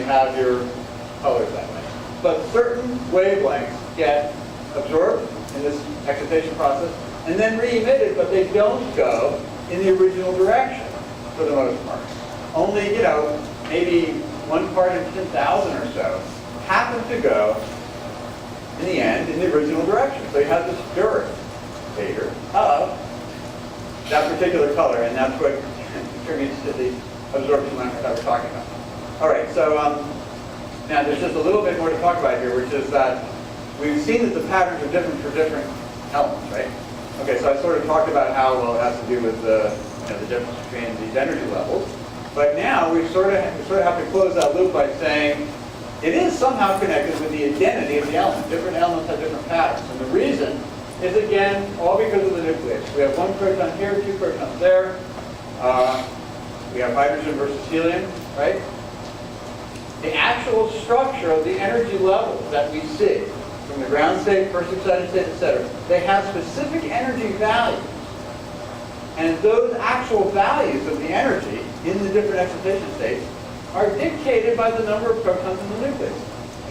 have your colors that way. But certain wavelengths get absorbed in this excitation process and then re-emitted, but they don't go in the original direction for the most part. Only, maybe 1 part in 10,000 or so happen to go in the end in the original direction. So you have this dearth later of that particular color, and that's what contributes to the absorption limit that we're talking about. All right, so now there's just a little bit more to talk about here, which is that we've seen that the patterns are different for different elements, right? Okay, so I sort of talked about how, well, it has to do with the difference between these energy levels. But now we sort of have to close that loop by saying it is somehow connected with the identity of the element. Different elements have different patterns. And the reason is, again, all because of the nucleus. We have 1 proton here, 2 protons there. We have hydrogen versus helium, right? The actual structure of the energy levels that we see, from the ground state, first excited state, etc., they have specific energy values. And those actual values of the energy in the different excitation states are dictated by the number of protons in the nucleus.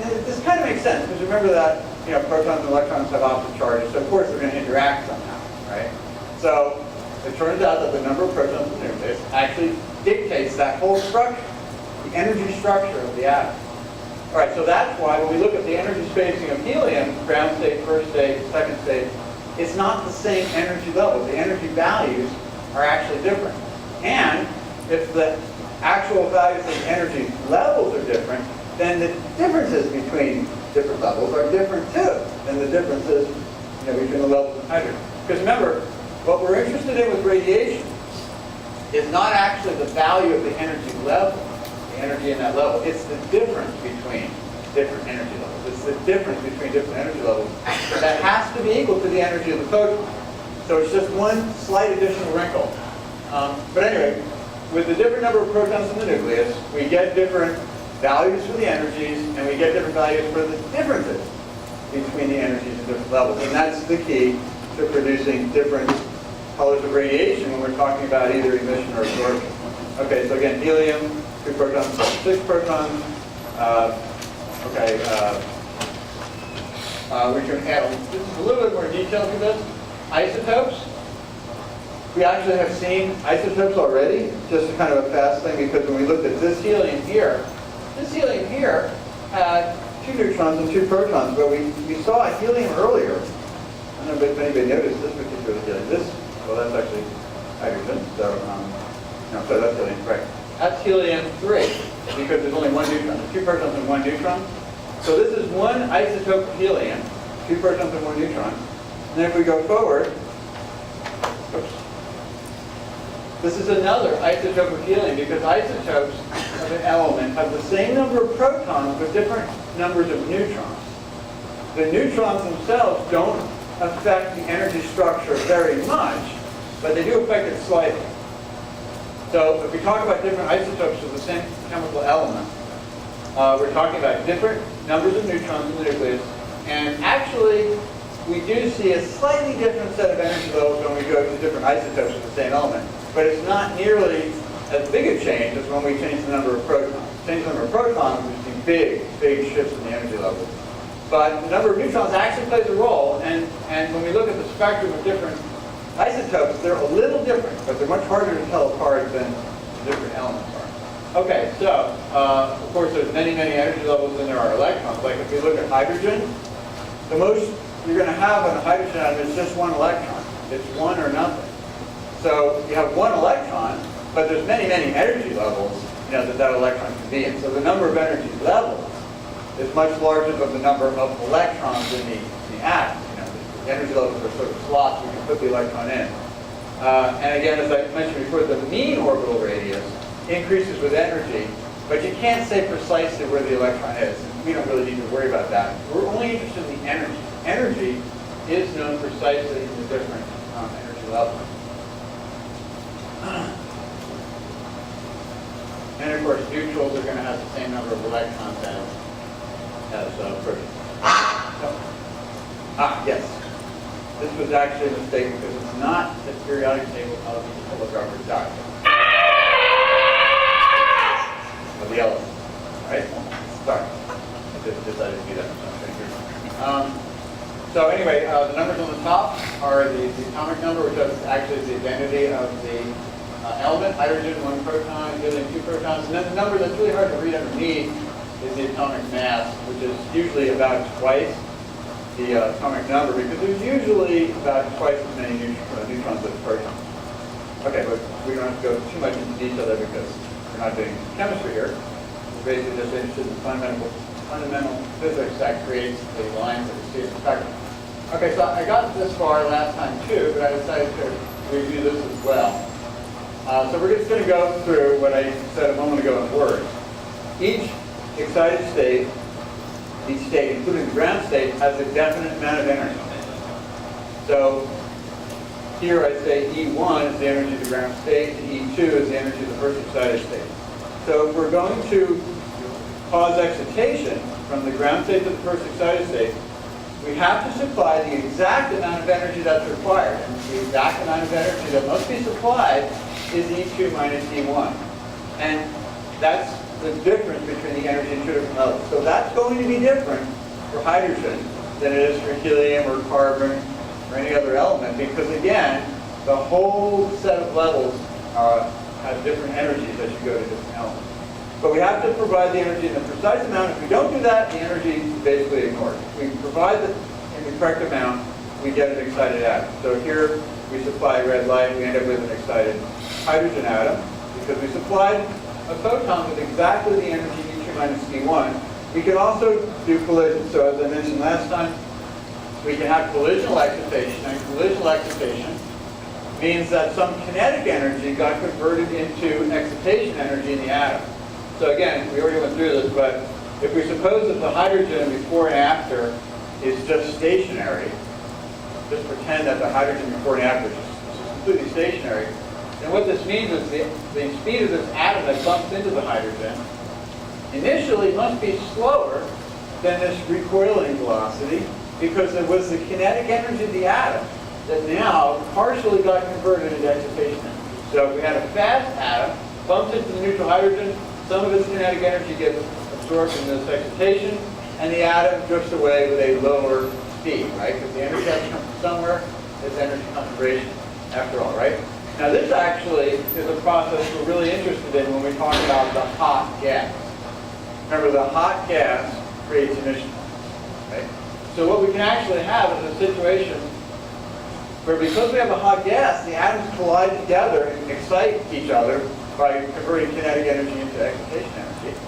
And this kind of makes sense, because remember that protons and electrons have opposite charges, so of course they're going to interact somehow, right? So it turns out that the number of protons in the nucleus actually dictates that whole structure, the energy structure of the atom. All right, so that's why when we look at the energy spacing of helium, ground state, first state, second state, it's not the same energy level. The energy values are actually different. And if the actual values of the energy levels are different, then the differences between different levels are different too than the differences between the levels of hydrogen. Because remember, what we're interested in with radiation is not actually the value of the energy level, the energy in that level. It's the difference between different energy levels. It's the difference between different energy levels that has to be equal to the energy of the photon. So it's just one slight additional wrinkle. But anyway, with the different number of protons in the nucleus, we get different values for the energies, and we get different values for the differences between the energies at different levels. And that's the key to producing different colors of radiation when we're talking about either emission or absorption. Okay, so again, helium, 2 protons, 6 protons. We can add a little bit more detail to this. Isotopes. We actually have seen isotopes already, just kind of a fast thing, because when we looked at this helium here had 2 neutrons and 2 protons, but we saw a helium earlier. I don't know if anybody noticed this particular helium. Well, that's actually hydrogen, so that's helium, right. That's helium-3, because there's only 1 neutron. There's 2 protons and 1 neutron. So this is one isotope of helium, 2 protons and 1 neutron. And then if we go forward, this is another isotope of helium, because isotopes of an element have the same number of protons but different numbers of neutrons. The neutrons themselves don't affect the energy structure very much, but they do affect it slightly. So if we talk about different isotopes of the same chemical element, we're talking about different numbers of neutrons in the nucleus, and actually we do see a slightly different set of energy levels when we go to different isotopes of the same element. But it's not nearly as big a change as when we change the number of protons. Change the number of protons, we see big shifts in the energy levels. But the number of neutrons actually plays a role, and when we look at the spectrum of different isotopes, they're a little different, but they're much harder to tell apart than the different elements are. Okay, so of course there's many energy levels than there are electrons. Like if we look at hydrogen, the most you're going to have on a hydrogen atom is just 1 electron. It's 1 or nothing. So you have 1 electron, but there's many energy levels that electron can be in. So the number of energy levels is much larger than the number of electrons in the atom. The energy levels are sort of slots we can put the electron in. And again, as I mentioned before, the mean orbital radius increases with energy, but you can't say precisely where the electron is. We don't really need to worry about that. We're only interested in the energy. Energy is known precisely in the different energy levels. And of course, neutrals are going to have the same number of electrons as protons. Yes. This was actually a mistake because it's not the periodic table of the Avogadro doctrine of the elements. right? Sorry, I just decided to do that. So anyway, the numbers on the top are the atomic number, which is actually the identity of the element, hydrogen, 1 proton, helium, 2 protons. And then the number that's really hard to read underneath is the atomic mass, which is usually about twice the atomic number, because there's usually about twice as many neutrons as protons. Okay, but we don't have to go too much into detail there because we're not doing chemistry here. We're basically just interested in fundamental physics that creates the lines that we see in the spectrum. Okay, so I got this far last time too, but I decided to review this as well. So we're just going to go through what I said a moment ago in words. Each excited state, each state, including the ground state, has a definite amount of energy. So here I say E1 is the energy of the ground state, and E2 is the energy of the first excited state. So if we're going to cause excitation from the ground state to the first excited state, we have to supply the exact amount of energy that's required. And the exact amount of energy that must be supplied is E2 minus E1. And that's the difference between the energy in two different levels. So that's going to be different for hydrogen than it is for helium or carbon or any other element, because again, the whole set of levels have different energies as you go to different elements. But we have to provide the energy in the precise amount. If we don't do that, the energy is basically ignored. If we provide it in the correct amount, we get an excited atom. So here we supply red light, we end up with an excited hydrogen atom, because we supplied a photon with exactly the energy E2 minus E1. We can also do collision. So as I mentioned last time, we can have collisional excitation, and collisional excitation means that some kinetic energy got converted into excitation energy in the atom. So again, we already went through this, but if we suppose that the hydrogen before and after is just stationary, just pretend that the hydrogen before and after is just completely stationary, then what this means is the speed of this atom that bumps into the hydrogen initially must be slower than this recoiling velocity, because it was the kinetic energy of the atom that now partially got converted into excitation energy. So if we had a fast atom, bumps into the neutral hydrogen, some of its kinetic energy gets absorbed in this excitation, and the atom drifts away with a lower speed, right? Because the energy has to come from somewhere. It's energy conservation, after all, right? Now this actually is a process we're really interested in when we talk about the hot gas. Remember, the hot gas creates emission, right? So what we can actually have is a situation where, because we have a hot gas, the atoms collide together and excite each other by converting kinetic energy into excitation energy.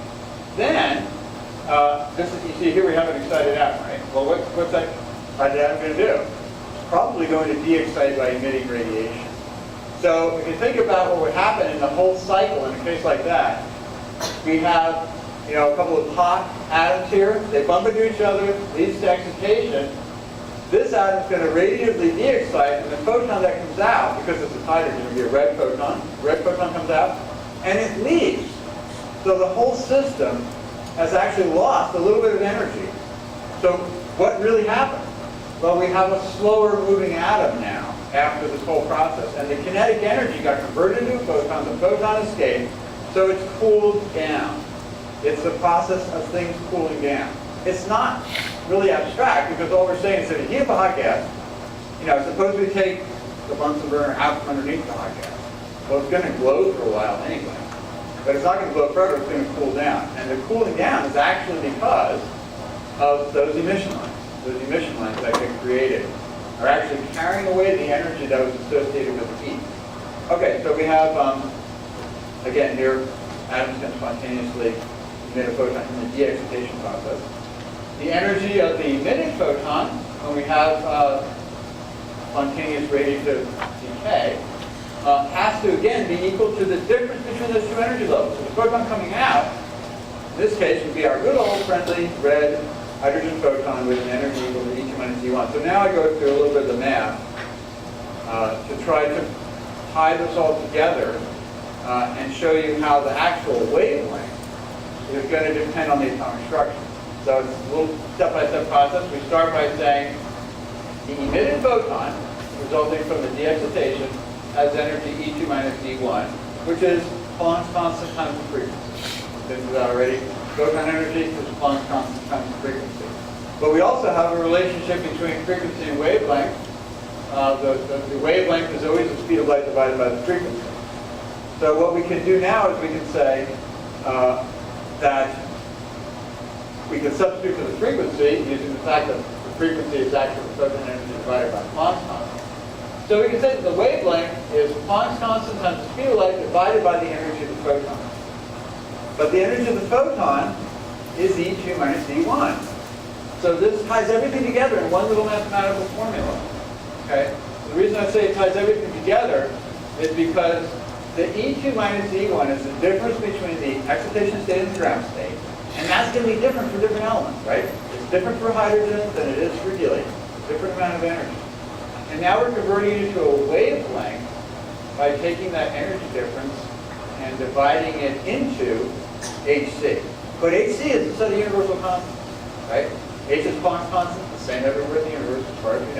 Then, this is, you see here we have an excited atom, right? Well, what's that excited atom going to do? It's probably going to de-excite by emitting radiation. So if you think about what would happen in the whole cycle in a case like that, we have a couple of hot atoms here. They bump into each other, leads to excitation. This atom is going to radiatively de-excite, and the photon that comes out, because it's a hydrogen, will be a red photon. Red photon comes out, and it leaves. So the whole system has actually lost a little bit of energy. So what really happened? Well, we have a slower moving atom now after this whole process, and the kinetic energy got converted into a photon. The photon escaped, so it's cooled down. It's the process of things cooling down. It's not really abstract, because all we're saying is that if you have a hot gas, suppose we take the Bunsen burner out from underneath the hot gas. Well, it's going to glow for a while anyway. But it's not going to glow forever, it's going to cool down. And the cooling down is actually because of those emission lines. Those emission lines that get created are actually carrying away the energy that was associated with the heat. Okay, so we have, again here, atoms can spontaneously emit a photon in the de-excitation process. The energy of the emitted photon, when we have spontaneous radiative decay, has to again be equal to the difference between those two energy levels. So the photon coming out, in this case, would be our good old friendly red hydrogen photon with an energy equal to E2 minus E1. So now I go through a little bit of the math to try to tie this all together and show you how the actual wavelength is going to depend on the atomic structure. So it's a little step-by-step process. We start by saying the emitted photon, resulting from the de-excitation, has energy E2 minus E1, which is Planck's constant times the frequency. been through that already. Photon energy is Planck's constant times frequency. But we also have a relationship between frequency and wavelength. The wavelength is always the speed of light divided by the frequency. So what we can do now is we can say that we can substitute for the frequency using the fact that the frequency is actually photon energy divided by Planck's constant. So we can say that the wavelength is Planck's constant times the speed of light divided by the energy of the photon. But the energy of the photon is E2 minus E1. So this ties everything together in one little mathematical formula. Okay? So the reason I say it ties everything together is because the E2 minus E1 is the difference between the excitation state and the ground state. And that's going to be different for different elements, right? It's different for hydrogen than it is for helium. Different amount of energy. And now we're converting it into a wavelength by taking that energy difference and dividing it into hc. But hc is a set of universal constants, right? H is Planck's constant, the same everywhere in the universe as far as we know.